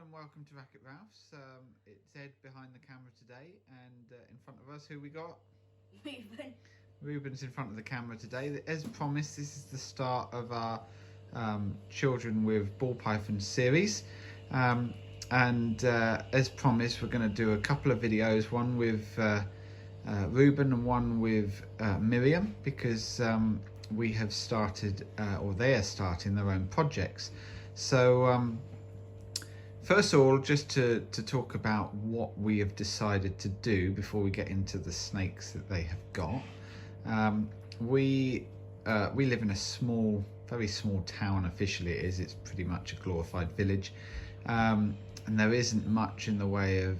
and welcome to Racket Ralph's. It's Ed behind the camera today, and in front of us, who we got? Reuben. Reuben's in front of the camera today. As promised, this is the start of our Children with Ball Python series. And as promised, we're going to do a couple of videos, one with Reuben and one with Miriam, because we have started, or they are starting their own projects. So first of all, just to talk about what we have decided to do before we get into the snakes that they have got. We live in a small, very small town. Officially it is. It's pretty much a glorified village. And there isn't much in the way of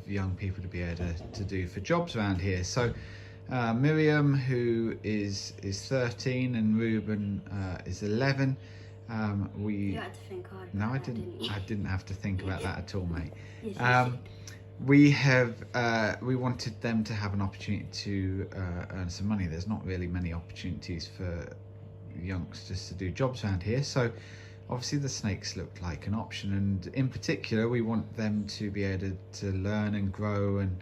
young people to be able to do for jobs around here. So Miriam, who is 13, and Reuben is 11. You had to think hard. No, I didn't. I didn't have to think about that at all, mate. Yes, We wanted them to have an opportunity to earn some money. There's not really many opportunities for youngsters to do jobs around here, so obviously the snakes looked like an option, and in particular we want them to be able to learn and grow and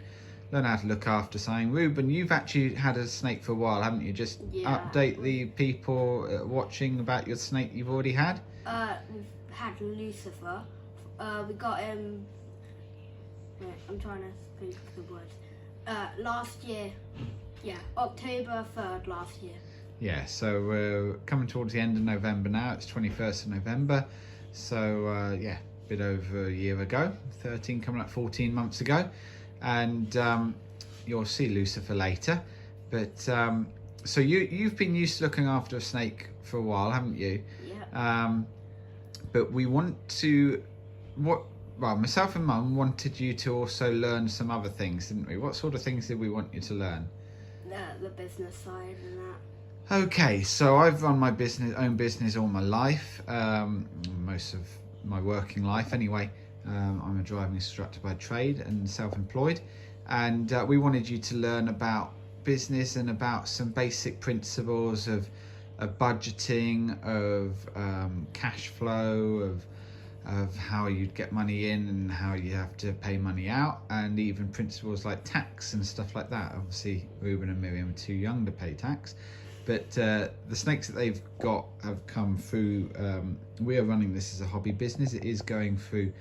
learn how to look after something. Reuben, you've actually had a snake for a while, haven't you? Just update the people watching about your snake you've already had. We've had Lucifer. We got him. Wait, I'm trying to think of the words. Last year, October 3rd last year. Yeah, so we're coming towards the end of November now. It's 21st of November. So a bit over a year ago, 13 coming up 14 months ago. And you'll see Lucifer later. But so you've been used to looking after a snake for a while, haven't you? Yeah. But we want to, myself and Mum wanted you to also learn some other things, didn't we? What sort of things did we want you to learn? The business side and that. Okay, so I've run my own business all my life, most of my working life anyway. I'm a driving instructor by trade and self-employed, and we wanted you to learn about business and about some basic principles of budgeting, of cash flow, of how you'd get money in and how you have to pay money out, and even principles like tax and stuff like that. Obviously Reuben and Miriam are too young to pay tax, but the snakes that they've got have come through. We are running this as a hobby business. It is going through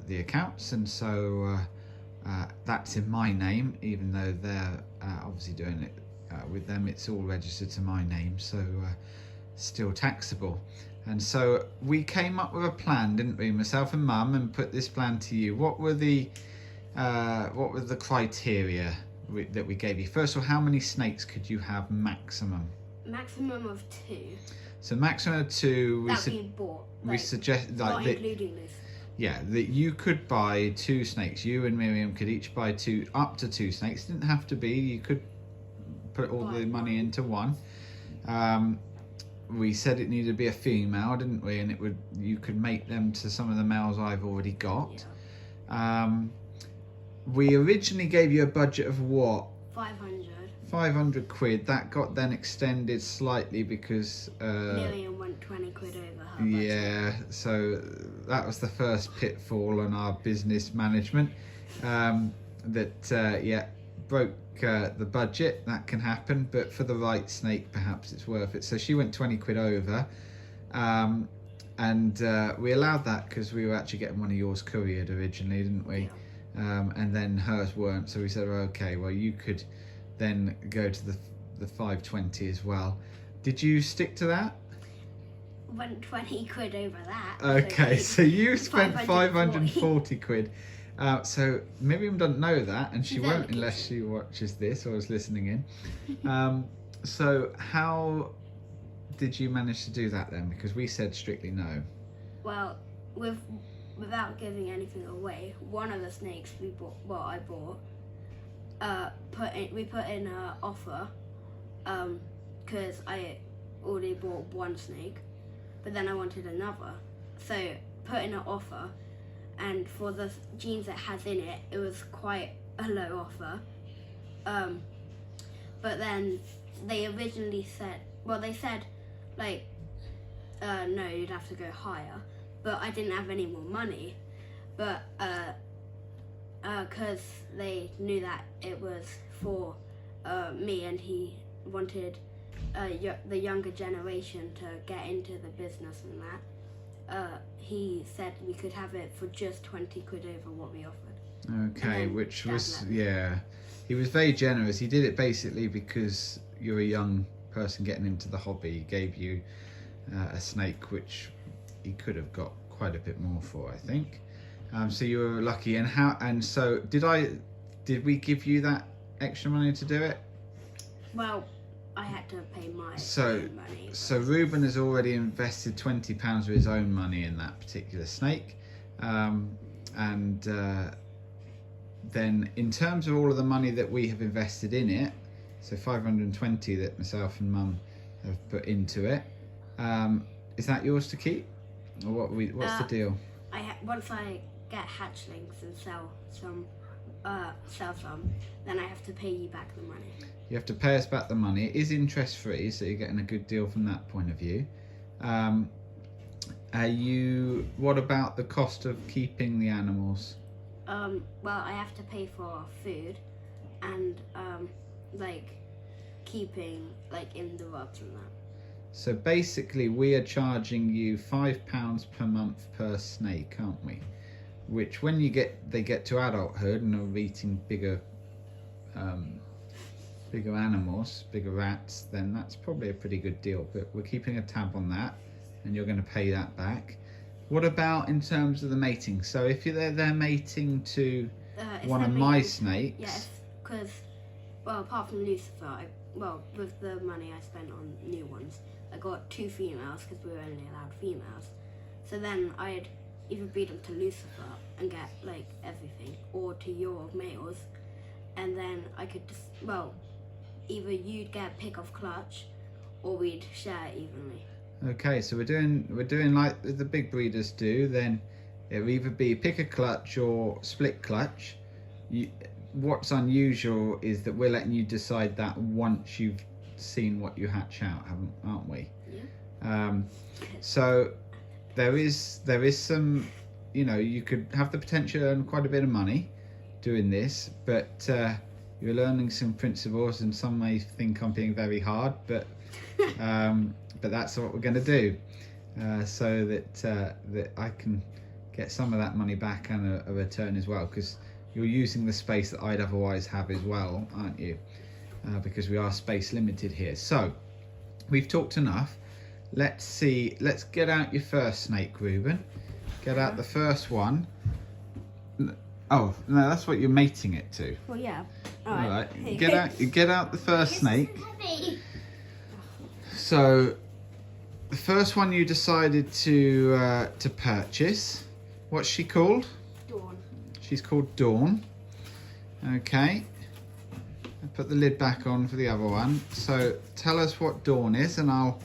the accounts, and so that's in my name, even though they're obviously doing it with them. It's all registered to my name, so still taxable. And so we came up with a plan, didn't we, myself and Mum, and put this plan to you. What were the criteria that we gave you? First of all, how many snakes could you have maximum? Maximum of 2. So maximum of 2. We suggest not including this. Yeah, that you could buy 2 snakes. You and Miriam could each buy up to 2 snakes. It didn't have to be. You could put all the money into one. We said it needed to be a female, didn't we? And you could mate them to some of the males I've already got. Yeah. We originally gave you a budget of what? 500. 500 quid. That got then extended slightly because Miriam went 20 quid over her budget. Yeah, so that was the first pitfall on our business management. Broke the budget. That can happen, but for the right snake perhaps it's worth it. So she went 20 quid over, and we allowed that because we were actually getting one of yours couriered originally, didn't we? Yeah. And then hers weren't, so we said, okay, well, you could then go to the 520 as well. Did you stick to that? Went 20 quid over that. Okay, so you spent 540 quid. So Miriam doesn't know that, and she won't unless she watches this or is listening in. So how did you manage to do that then? Because we said strictly no. Well, without giving anything away, one of the snakes I bought, we put in an offer, because I already bought one snake, but then I wanted another, so put in an offer, and for the genes it has in it, it was quite a low offer. But then they originally said, no, you'd have to go higher. but I didn't have any more money. But because they knew that it was for me, and he wanted the younger generation to get into the business and that, he said we could have it for just 20 quid over what we offered. Okay, which was, yeah, he was very generous. He did it basically because you're a young person getting into the hobby. He gave you a snake which he could have got quite a bit more for, I think. So you were lucky. And so did we give you that extra money to do it? Well, I had to pay my own money. So Reuben has already invested £20 of his own money in that particular snake. Then in terms of all of the money that we have invested in it, so 520 that myself and Mum have put into it, is that yours to keep? Or what's the deal? Once I get hatchlings and sell some, then I have to pay you back the money. You have to pay us back the money. It is interest free, so you're getting a good deal from that point of view. What about the cost of keeping the animals? Well, I have to pay for food and keeping in the rubs and that. So basically we are charging you £5 per month per snake, aren't we? Which when they get to adulthood and are eating bigger animals, bigger rats, then that's probably a pretty good deal. But we're keeping a tab on that, and you're going to pay that back. What about in terms of the mating? So if they're mating to one of my snakes... Yes, because, well, apart from Lucifer, with the money I spent on new ones, I got 2 females because we were only allowed females. So then I'd either breed them to Lucifer and get, everything, or to your males, and then I could just, either you'd get pick of clutch, or we'd share evenly. Okay, so we're doing like the big breeders do. Then it'll either be pick a clutch or split clutch. What's unusual is that we're letting you decide that once you've seen what you hatch out, aren't we? Yeah. So there is some, you could have the potential to earn quite a bit of money doing this, but you're learning some principles, and some may think I'm being very hard, but that's what we're going to do, so that I can get some of that money back and a return as well, because you're using the space that I'd otherwise have as well, aren't you? Because we are space limited here. So we've talked enough. Let's get out your first snake, Reuben. Get out the first one. Oh no, that's what you're mating it to. Well, yeah. All right. Get out the first snake. So the first one you decided to purchase. What's she called? Dawn. She's called Dawn. Okay. I'll put the lid back on for the other one. So tell us what Dawn is, and I'll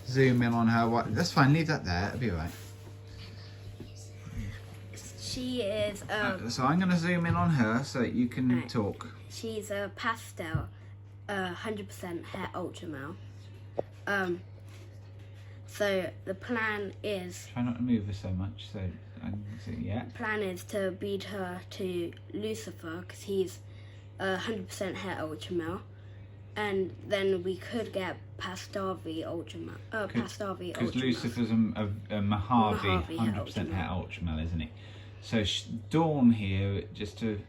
zoom in on her. That's fine. Leave that there. It'll be all right. She is. So I'm going to zoom in on her so that you can talk. She's a pastel, 100% hair ultra male. So the plan is... Try not to move her so much, so I can see, yeah. The plan is to breed her to Lucifer, because he's 100% hair ultra male. And then we could get Pastavi ultra male. Pastavi ultra male. Because Lucifer's a Mojave 100% hair ultra male, isn't he? So Dawn here, just to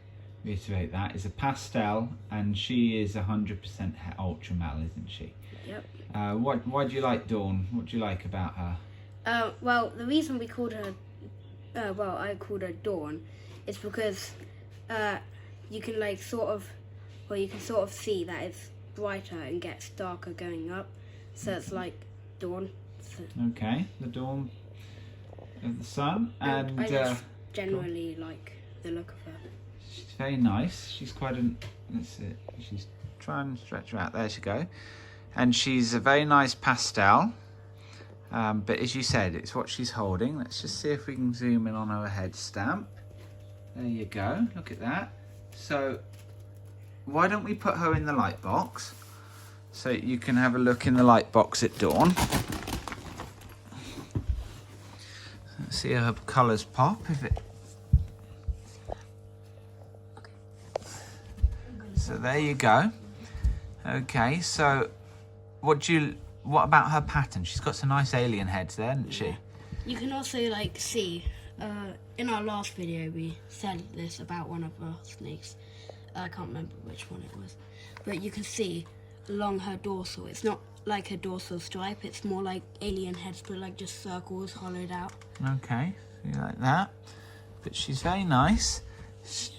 reiterate that, is a pastel, and she is 100% ultra male, isn't she? Yep. Why do you like Dawn? What do you like about her? Well, the reason we called her, I called her Dawn, is because you can you can sort of see that it's brighter and gets darker going up, so it's like dawn. So. Okay, the dawn of the sun, and I just generally like the look of her. She's very nice. She's quite an. Let's see. She's trying to stretch her out. There she go. And she's a very nice pastel. But as you said, it's what she's holding. Let's just see if we can zoom in on her head stamp. There you go. Look at that. So why don't we put her in the light box so you can have a look in the light box at Dawn. See her colours pop if it. So there you go. Okay, so what about her pattern? She's got some nice alien heads there, hasn't she? You can also like see in our last video we said this about one of our snakes. I can't remember which one it was, but you can see along her dorsal. It's not like a dorsal stripe. It's more like alien heads, but like just circles hollowed out. Okay, you like that? But she's very nice.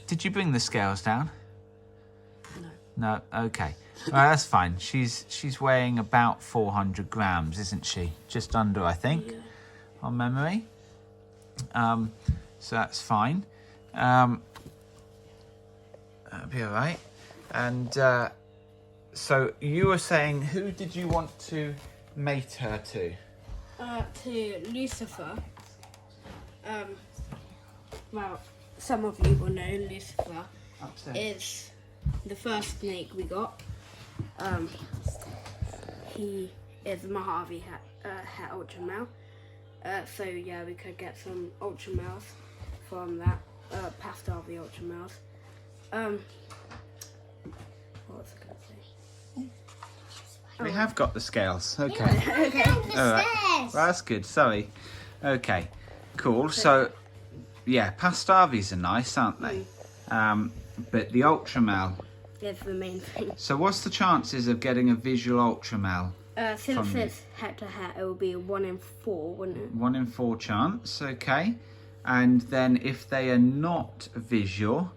Did you bring the scales down? No. No. Okay. Well, that's fine. She's weighing about 400 grams, isn't she? Just under, I think, on memory. So that's fine. That'll be all right. And so you were saying, who did you want to mate her to? To Lucifer. Well, some of you will know Lucifer is the first snake we got. He is a Mojave het ultra male. So yeah, we could get some ultra males from that. Pastavi ultra males. What was I going to say? We have got the scales. Okay. Okay. All right. Well, that's good. Sorry. Okay. Cool. So, yeah, Pastavis are nice, aren't they? But the ultra male. That's the main thing. So, what's the chances of getting a visual ultra male? Since it's het to het, it will be 1 in 4, wouldn't it? 1 in 4 chance. Okay. And then if they are not visual,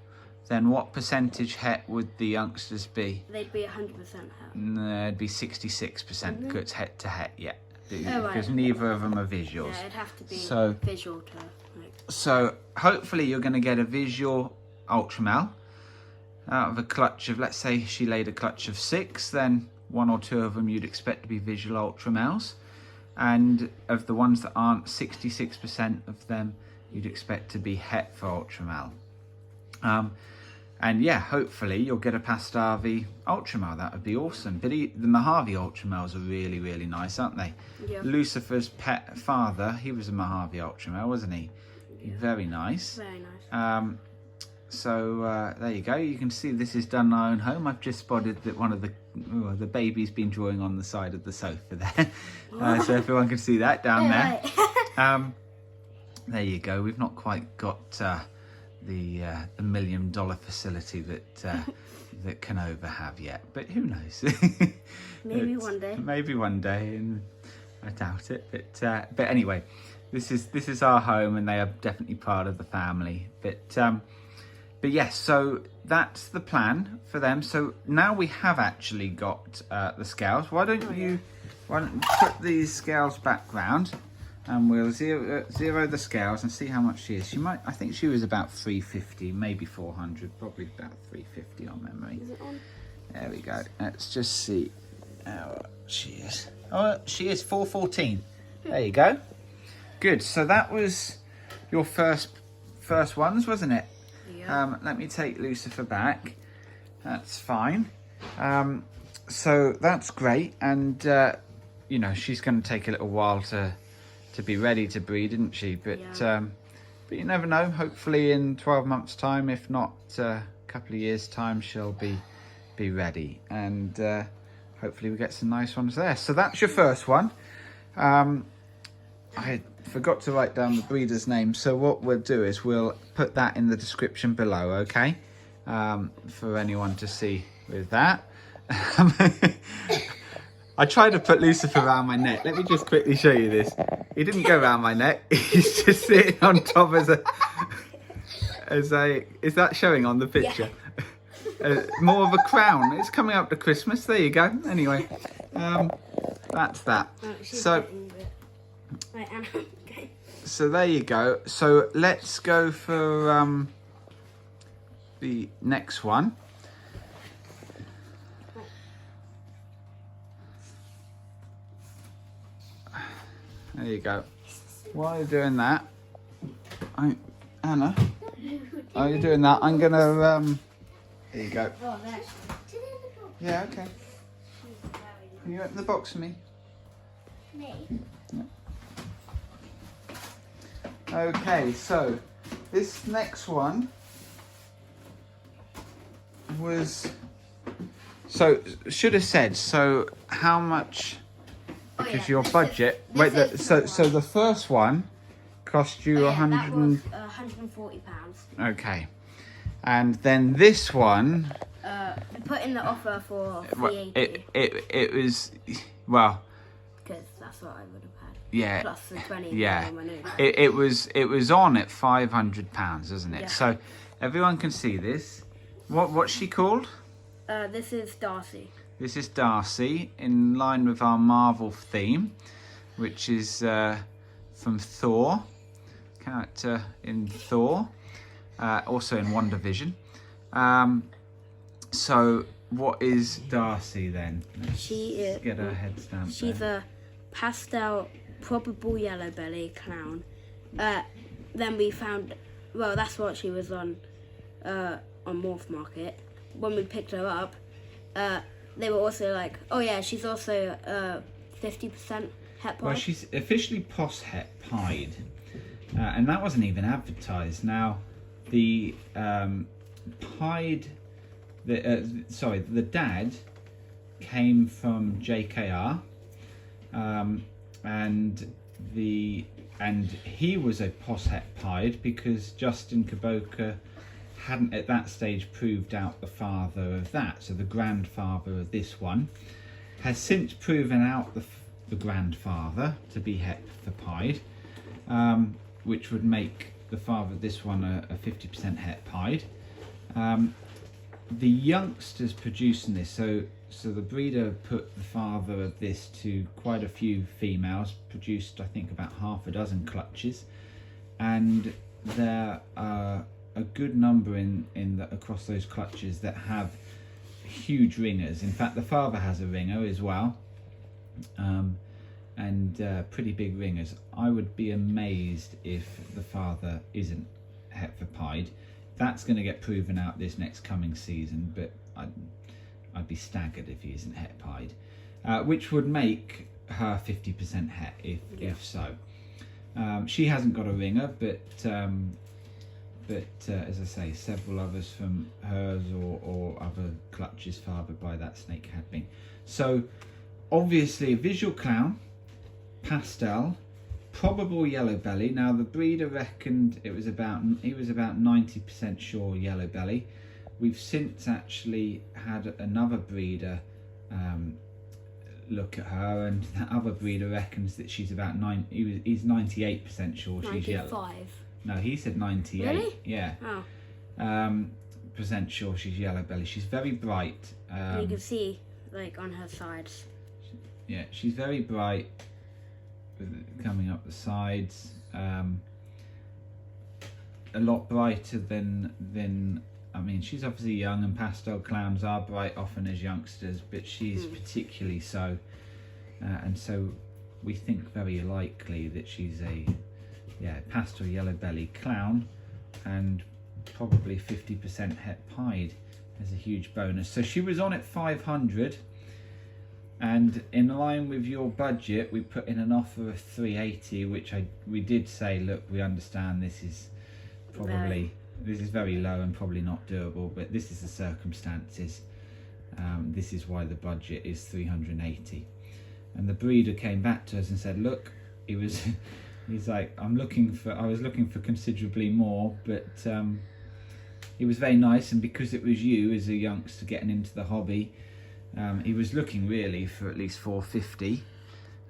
then what percentage het would the youngsters be? They'd be 100% het. No, it'd be 66% because it's het to het, yeah. Oh, right. Because neither of them are visuals. Yeah, it'd have to be So- visual to like. So hopefully you're going to get a visual ultra male out of a clutch of, let's say she laid a clutch of 6, then 1 or 2 of them you'd expect to be visual ultra males. And of the ones that aren't, 66% of them you'd expect to be het for ultra male. And yeah, hopefully you'll get a Pastavi ultra male. That would be awesome. But the Mojave ultra males are really, really nice, aren't they? Yeah. Lucifer's pet father, he was a Mojave ultra male, wasn't he? Yeah. Very nice. Very nice. So there you go. You can see this is done in our own home. I've just spotted that one of the baby's been drawing on the side of the sofa there. So everyone can see that down there. Right. There you go. We've not quite got the $1 million facility that Canova have yet, but who knows? Maybe one day. Maybe one day, and I doubt it. But anyway, this is our home, and they are definitely part of the family. But yes, so that's the plan for them. So now we have actually got the scales. Why don't you put these scales back round, and we'll zero the scales and see how much she is. I think she was about 350, maybe 400, probably about 350 on memory. Is it on? There we go. Let's just see how she is. Oh, she is 414. There you go. Good. So that was your first ones, wasn't it? Yeah. Let me take Lucifer back. That's fine. So that's great, and you know, she's going to take a little while to be ready to breed, isn't she? But but you never know. Hopefully in 12 months' time, if not a couple of years' time, she'll be ready, and hopefully we get some nice ones there. So that's your first one. I forgot to write down the breeder's name, so what we'll do is we'll put that in the description below, okay? For anyone to see with that. I tried to put Lucifer around my neck. Let me just quickly show you this. He didn't go around my neck. He's just sitting on top as a. Is that showing on the picture? Yeah. More of a crown. It's coming up to Christmas. There you go. Anyway, that's that. So. Right, Anna. Okay. So there you go. So let's go for the next one. There you go. While you're doing that, Anna, while you're doing that, I'm gonna here you go. Oh, there. Yeah, okay. Can you open the box for me? Me? Yeah. Okay, so this next one was, so should have said, so how much, because your budget, so the first one cost you that 100 was £140. okay, and then this one We put in the offer for £380 it was, well, because that's what I would have had. yeah, Plus the 20. yeah, on my note. it was on at £500, isn't it? Yeah. So everyone can see this. What's she called? This is Darcy. This is Darcy, in line with our Marvel theme, which is from Thor, character in Thor, also in WandaVision. So what is Darcy then? Let's get her head stamped. She's a pastel, probable yellow belly clown. Then we found, well, that's what she was on Morph Market. When we picked her up, they were also like, oh yeah, she's also 50% het Well, pied. she's officially pos-het pied, and that wasn't even advertised. Now, the pied, the dad came from JKR, and he was a pos-het pied because Justin Kuboka hadn't at that stage proved out the father of that. So the grandfather of this one has since proven out the grandfather to be het-pied, which would make the father of this one a 50% het-pied. The youngsters producing this, so the breeder put the father of this to quite a few females, produced I think about half a dozen clutches, and there are a good number across those clutches that have huge ringers. In fact, the father has a ringer as well, and pretty big ringers. I would be amazed if the father isn't het-pied. That's going to get proven out this next coming season, but I'd be staggered if he isn't het-pied, which would make her 50% het if so. She hasn't got a ringer, but as I say, several others from hers or other clutches fathered by that snake had been. So obviously a visual clown, pastel, probable yellow belly. Now the breeder reckoned he was about 90% sure yellow belly. We've since actually had another breeder look at her, and that other breeder reckons that she's about he's 98% sure she's yellow. 95. No, he said 98. Really? Yeah. Oh. Percent sure she's yellow belly. She's very bright. And you can see, like, on her sides. Yeah, she's very bright, coming up the sides. A lot brighter than. I mean, she's obviously young, and pastel clowns are bright often as youngsters, but she's particularly so. And so we think very likely that she's a pastel yellow belly clown, and probably 50% het-pied as a huge bonus. So she was on at 500, and in line with your budget we put in an offer of 380, which we did say, look, we understand this is very low and probably not doable, but this is the circumstances. This is why the budget is 380. And the breeder came back to us and said, look, he's like, I was looking for considerably more, but he was very nice, and because it was you as a youngster getting into the hobby, he was looking really for at least 450,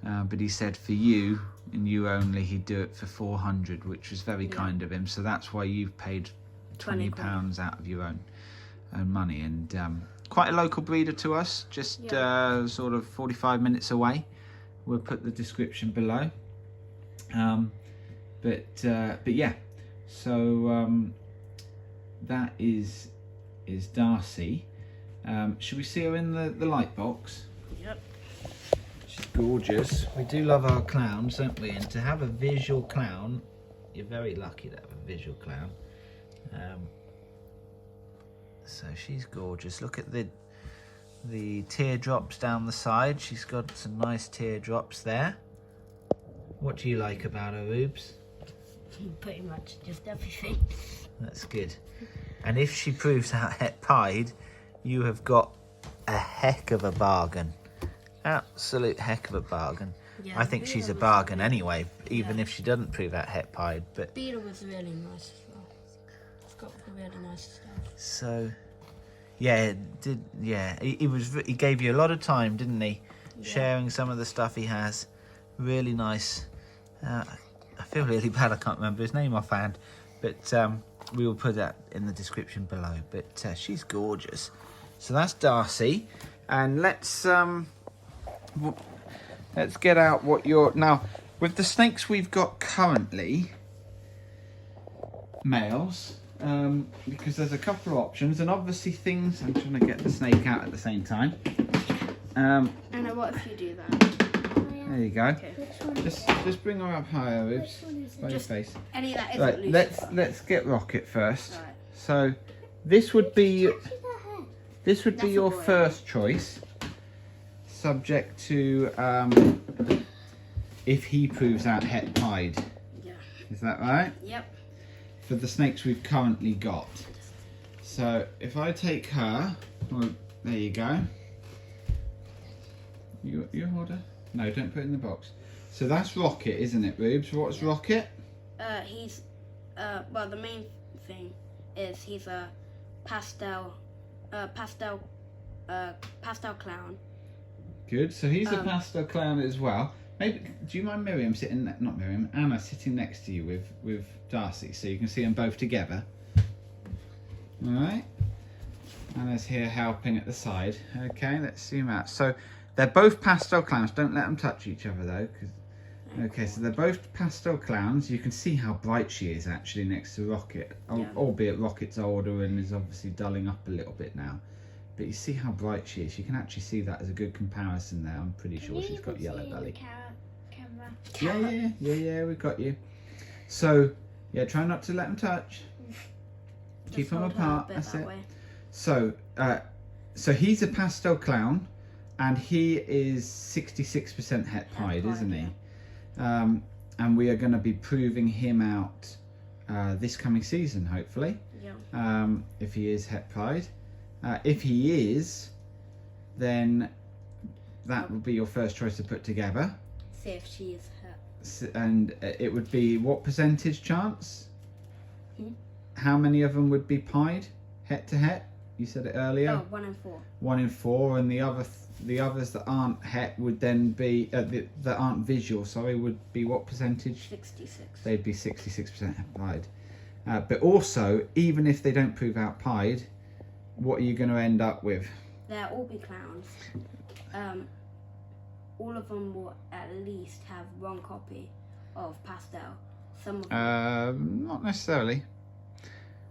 but he said for you and you only, he'd do it for 400, which was very kind of him. So that's why you've paid £20 out of your own money, and quite a local breeder to us, just sort of 45 minutes away. We'll put the description below. But yeah, so that is Darcy. Should we see her in the light box? Yep. She's gorgeous. We do love our clowns, don't we? And to have a visual clown, you're very lucky to have a visual clown. So she's gorgeous. Look at the teardrops down the side. She's got some nice teardrops there. What do you like about her, Rubes? Pretty much just everything. That's good. And if she proves out het pied, you have got a heck of a bargain. Absolute heck of a bargain. Yeah, I think Beta she's a was bargain really- anyway, even yeah. if she doesn't prove out het pied. But Beta was really nice as well. It's got really nice stuff. so, yeah, he gave you a lot of time, didn't he? Yeah. Sharing some of the stuff he has. Really nice. I feel really bad I can't remember his name offhand, but we will put that in the description below. But she's gorgeous. So that's Darcy, and let's get out what you're now with the snakes we've got currently, males. Because there's a couple of options, and obviously things. I'm trying to get the snake out at the same time. Anna, what if you do that? There you go. Okay. Just bring her up higher, Rubes, by your Just face. any that isn't Right, Lucifer. let's get Rocket first. Right. So this would be That's a your boy. first choice, subject to if he proves out het pied. Yeah. Is that right? Yep. For the snakes we've currently got. So if I take her, well, there you go. You hold her? No, don't put it in the box. So that's Rocket, isn't it, Rubes? What's Rocket? He's well, the main thing is he's a pastel clown. Good. So he's a pastel clown as well. Maybe. Do you mind Miriam sitting? Not Miriam. Anna sitting next to you with Darcy, so you can see them both together. All right. Anna's here helping at the side. Okay. Let's zoom out. So they're both pastel clowns. Don't let them touch each other though. Okay. So they're both pastel clowns. You can see how bright she is actually next to Rocket. Yeah. Albeit Rocket's older and is obviously dulling up a little bit now. But you see how bright she is. You can actually see that as a good comparison there. I'm pretty sure she's got yellow belly. Yeah, we got you. So, yeah, try not to let them touch. Keep them hold her a apart. bit That's that it. way. So he's a pastel clown, and he is 66% het pied, isn't he? And we are going to be proving him out this coming season, hopefully. Yeah. If he is het pied. If he is, then that would be your first choice to put together. See if she is hurt. And it would be what percentage chance? Hmm? How many of them would be pied, het to het? You said it earlier. Oh, 1 in 4. 1 in 4, and the others that aren't het would then be that aren't visual. Sorry, would be what percentage? 66. They'd be 66% het pied. But also, even if they don't prove out pied, what are you going to end up with? They'll all be clowns. All of them will at least have 1 copy of pastel. Some of them. Not necessarily.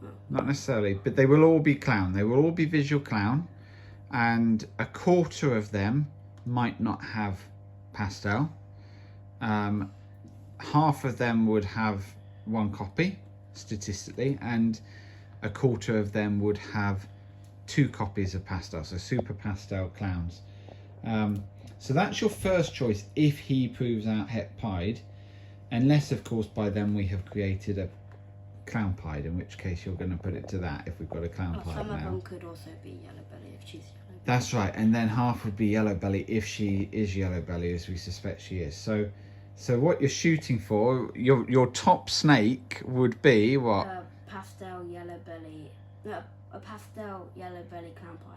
Oh. Not necessarily, but they will all be clown. They will all be visual clown, and a quarter of them might not have pastel. Half of them would have 1 copy, statistically, and a quarter of them would have 2 copies of pastel, so super pastel clowns. So that's your first choice if he proves out het pied, unless of course by then we have created a clown pied, in which case you're going to put it to that if we've got a clown pied Some of now. them could also be yellow belly if she's yellow belly. That's right, and then half would be yellow belly if she is yellow belly, as we suspect she is. So what you're shooting for, your top snake would be what? Pastel yellow belly. No, a pastel yellow belly clown pie.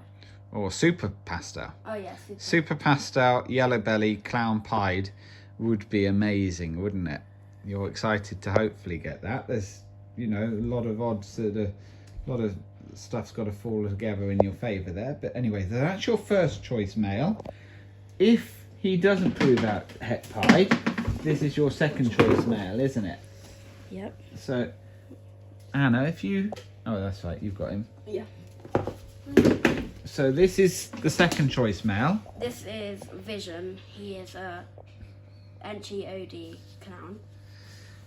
Or super pastel. Oh yeah, Super pastel yellow belly clown pied would be amazing, wouldn't it? You're excited to hopefully get that. There's, a lot of odds that a lot of stuff's got to fall together in your favour there. But anyway, that's your first choice male. If he doesn't prove out het pied, this is your second choice male, isn't it? Yep. So, Anna, if you... Oh, that's right, you've got him. Yeah. So this is the second choice male. This is Vision. He is a NGOD clown.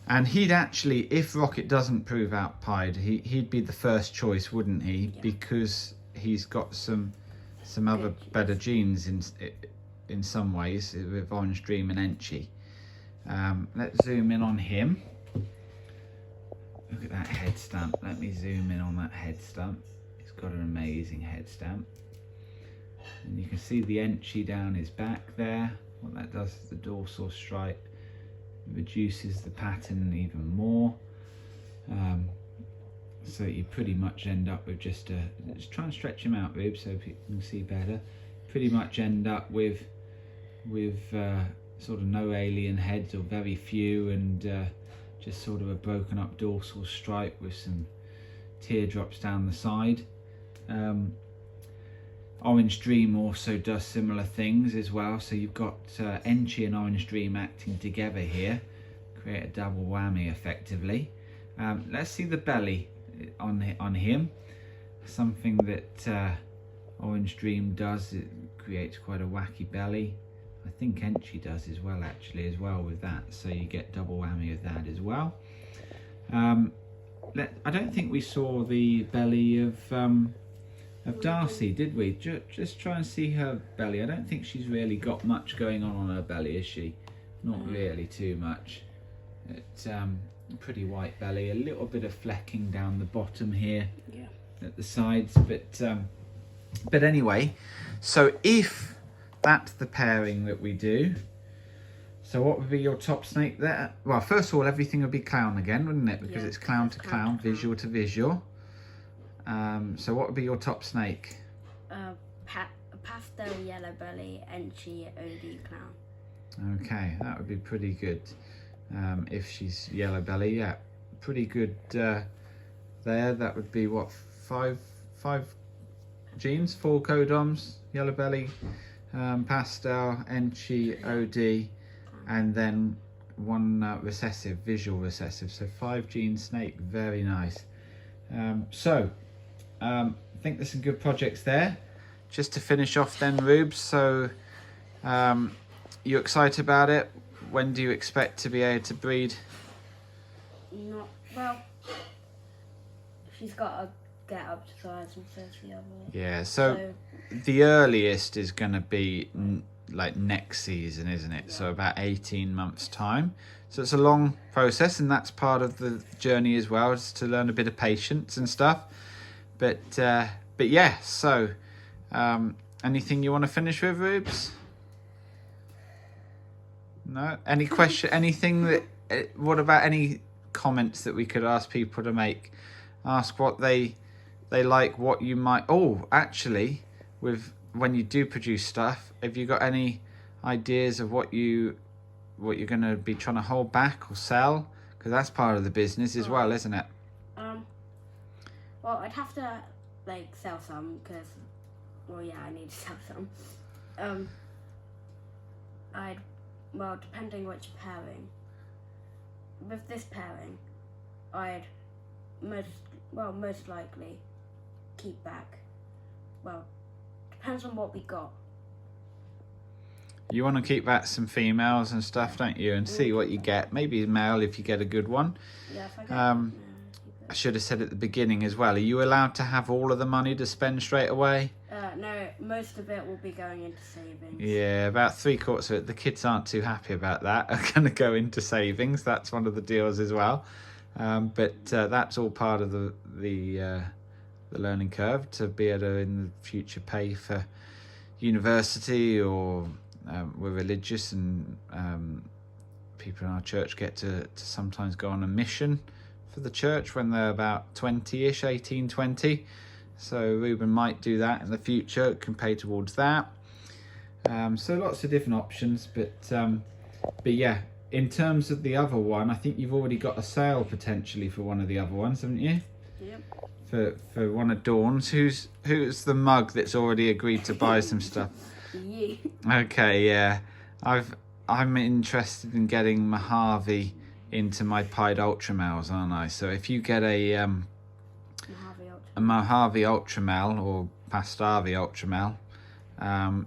And he'd actually, if Rocket doesn't prove out pied, he'd be the first choice, wouldn't he? Yeah. Because he's got some other better genes in some ways with Orange Dream and Enchi. Let's zoom in on him. Look at that head stamp. Let me zoom in on that head stamp. It's got an amazing head stamp. And you can see the entry down his back there. What that does is the dorsal stripe reduces the pattern even more. So you pretty much end up with just try and stretch him out, Rube, so people can see better. Pretty much end up with sort of no alien heads, or very few, and just sort of a broken up dorsal stripe with some teardrops down the side. Orange Dream also does similar things as well. So you've got Enchi and Orange Dream acting together here, create a double whammy effectively. Let's see the belly on him. Something that Orange Dream does, it creates quite a wacky belly. I think Enchi does as well, actually, with that. So you get double whammy of that as well. I don't think we saw the belly of Darcy, did we? Just try and see her belly. I don't think she's really got much going on her belly, is she? Not really too much. It's pretty white belly, a little bit of flecking down the bottom here, at the sides, but anyway, so if that's the pairing that we do, so what would be your top snake there? Well, first of all, everything would be clown again, wouldn't it? Because it's clown to clown, visual to visual. So what would be your top snake? Pastel yellow belly, Enchi, OD clown. Okay, that would be pretty good. If she's yellow belly, yeah, pretty good there. That would be what, five genes, 4 codoms, yellow belly, pastel, Enchi, OD, and then 1 recessive, visual recessive. So 5 gene snake, very nice. I think there's some good projects there. Just to finish off then, Rubes, so you excited about it? When do you expect to be able to breed? Not well. She's got to get up to size and says the other. Yeah. So the earliest is going to be like next season, isn't it? Yeah. So about 18 months time. So it's a long process, and that's part of the journey as well, is to learn a bit of patience and stuff. But yeah. So anything you want to finish with, Rubes? No? Any question? Anything that? What about any comments that we could ask people to make? Ask what they like, what you might. Oh, actually, when you do produce stuff, have you got any ideas of what you're going to be trying to hold back or sell? Because that's part of the business as well, isn't it? Well, I'd have to sell some because, I need to sell some. Well, depending which pairing. With this pairing, I'd most likely keep back. Well, depends on what we got. You want to keep back some females and stuff, don't you? And see what you get. Maybe a male if you get a good one. Yeah, if I get I should have said at the beginning as well, are you allowed to have all of the money to spend straight away? No, most of it will be going into savings. Yeah, about 3/4 of it. The kids aren't too happy about that. Are going to go into savings. That's one of the deals as well. But that's all part of the learning curve, to be able to in the future pay for university, or we're religious, and people in our church get to sometimes go on a mission for the church when they're about 20-ish, 18, 20. So Reuben might do that in the future, it can pay towards that. So lots of different options, but yeah, in terms of the other one, I think you've already got a sale potentially for one of the other ones, haven't you? Yep. For one of Dawn's. Who's the mug that's already agreed to buy some stuff? You. Okay, yeah. I'm interested in getting Mojave into my pied ultra males, aren't I? So if you get a Mojave ultra male or Pastavi ultra male,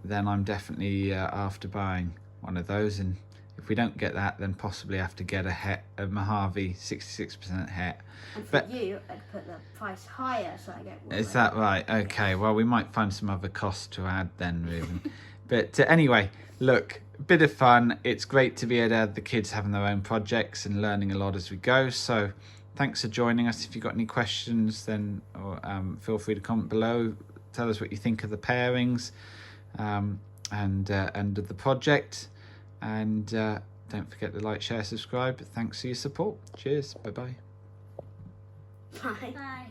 then I'm definitely after buying one of those. And if we don't get that, then possibly have to get a Mojave 66% het. And for you, I'd put the price higher so I get one. Is that right? Okay, well, we might find some other costs to add then, Reuben. But anyway, look, a bit of fun. It's great to be able to have the kids having their own projects and learning a lot as we go. So thanks for joining us. If you've got any questions, then feel free to comment below. Tell us what you think of the pairings and of the project. And don't forget to like, share, subscribe. Thanks for your support. Cheers. Bye-bye. Bye. Bye.